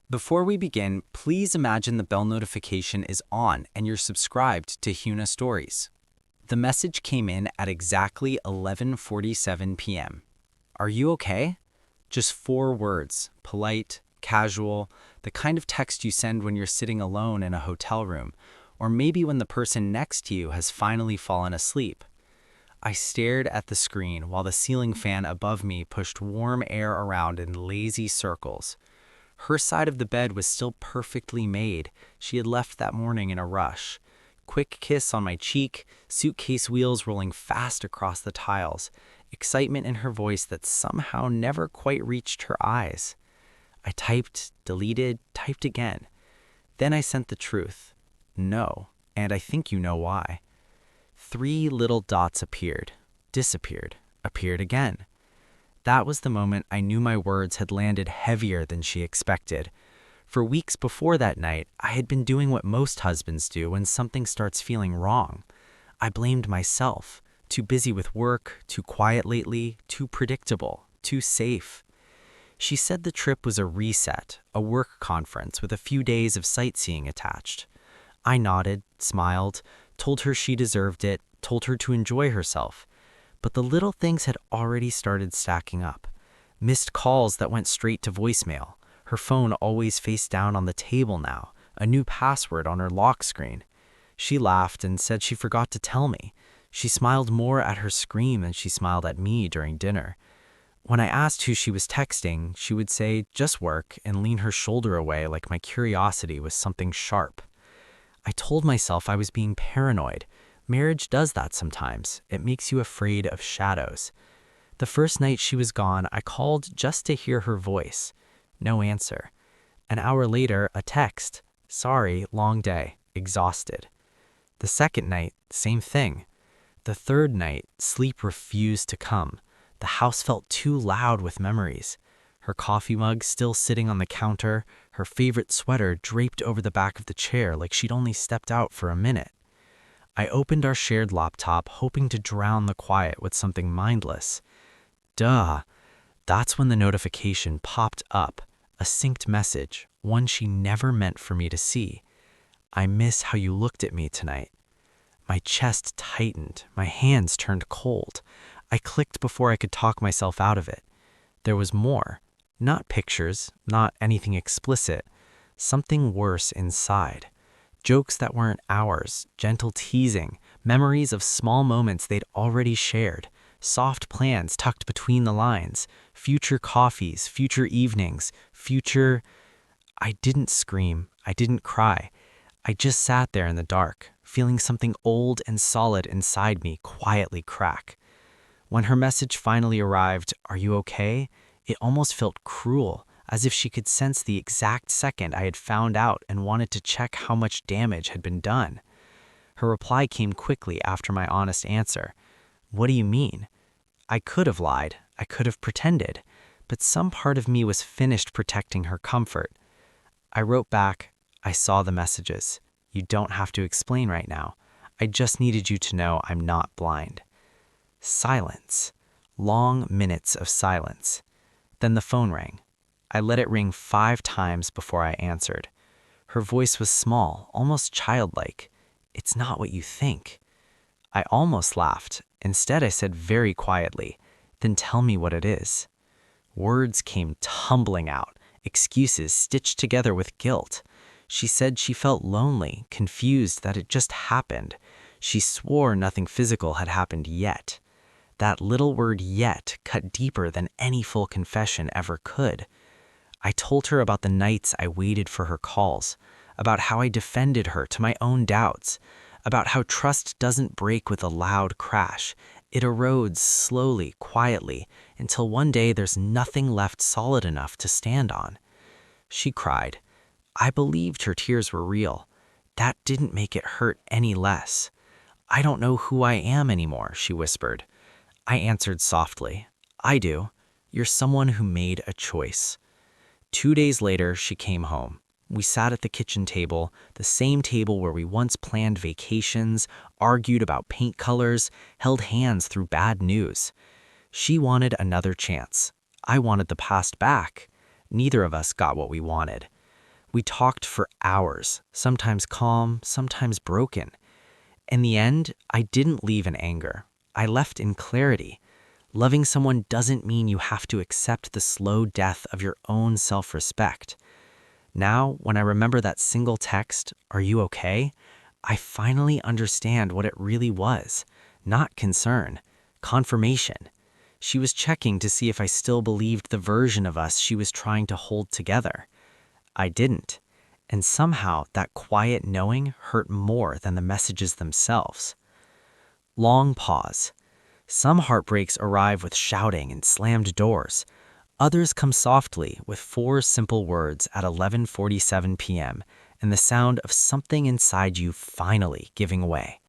Before we begin, please imagine the bell notification is on and you're subscribed to Huna Stories. The message came in at exactly 11:47 p.m. Are you okay? Just 4 words, polite, casual, the kind of text you send when you're sitting alone in a hotel room, or maybe when the person next to you has finally fallen asleep. I stared at the screen while the ceiling fan above me pushed warm air around in lazy circles. Her side of the bed was still perfectly made. She had left that morning in a rush. Quick kiss on my cheek, suitcase wheels rolling fast across the tiles, excitement in her voice that somehow never quite reached her eyes. I typed, deleted, typed again. Then I sent the truth. No, and I think you know why. 3 little dots appeared, disappeared, appeared again. That was the moment I knew my words had landed heavier than she expected. For weeks before that night, I had been doing what most husbands do when something starts feeling wrong. I blamed myself. Too busy with work, too quiet lately, too predictable, too safe. She said the trip was a reset, a work conference with a few days of sightseeing attached. I nodded, smiled, told her she deserved it, told her to enjoy herself. But the little things had already started stacking up. Missed calls that went straight to voicemail. Her phone always face down on the table now, a new password on her lock screen. She laughed and said she forgot to tell me. She smiled more at her scream than she smiled at me during dinner. When I asked who she was texting, she would say, "Just work," and lean her shoulder away like my curiosity was something sharp. I told myself I was being paranoid. Marriage does that sometimes. It makes you afraid of shadows. The first night she was gone, I called just to hear her voice. No answer. An hour later, a text. "Sorry, long day. Exhausted." The second night, same thing. The third night, sleep refused to come. The house felt too loud with memories. Her coffee mug still sitting on the counter, her favorite sweater draped over the back of the chair like she'd only stepped out for a minute. I opened our shared laptop, hoping to drown the quiet with something mindless. Duh. That's when the notification popped up, a synced message, one she never meant for me to see. "I miss how you looked at me tonight." My chest tightened, my hands turned cold. I clicked before I could talk myself out of it. There was more. Not pictures, not anything explicit. Something worse inside. Jokes that weren't ours, gentle teasing, memories of small moments they'd already shared, soft plans tucked between the lines, future coffees, future evenings, future... I didn't scream, I didn't cry. I just sat there in the dark, feeling something old and solid inside me quietly crack. When her message finally arrived, "Are you okay?" it almost felt cruel, as if she could sense the exact second I had found out and wanted to check how much damage had been done. Her reply came quickly after my honest answer. "What do you mean?" I could have lied, I could have pretended, but some part of me was finished protecting her comfort. I wrote back, "I saw the messages. You don't have to explain right now. I just needed you to know I'm not blind." Silence. Long minutes of silence. Then the phone rang. I let it ring 5 times before I answered. Her voice was small, almost childlike. "It's not what you think." I almost laughed. Instead, I said very quietly, "Then tell me what it is." Words came tumbling out, excuses stitched together with guilt. She said she felt lonely, confused that it just happened. She swore nothing physical had happened yet. That little word "yet" cut deeper than any full confession ever could. I told her about the nights I waited for her calls, about how I defended her to my own doubts, about how trust doesn't break with a loud crash. It erodes slowly, quietly, until one day there's nothing left solid enough to stand on. She cried. I believed her tears were real. That didn't make it hurt any less. "I don't know who I am anymore," she whispered. I answered softly, "I do. You're someone who made a choice." 2 days later, she came home. We sat at the kitchen table, the same table where we once planned vacations, argued about paint colors, held hands through bad news. She wanted another chance. I wanted the past back. Neither of us got what we wanted. We talked for hours, sometimes calm, sometimes broken. In the end, I didn't leave in anger. I left in clarity. Loving someone doesn't mean you have to accept the slow death of your own self-respect. Now, when I remember that single text, "Are you okay?" I finally understand what it really was. Not concern, confirmation. She was checking to see if I still believed the version of us she was trying to hold together. I didn't. And somehow that quiet knowing hurt more than the messages themselves. Long pause. Some heartbreaks arrive with shouting and slammed doors. Others come softly with 4 simple words at 11:47 p.m. and the sound of something inside you finally giving way.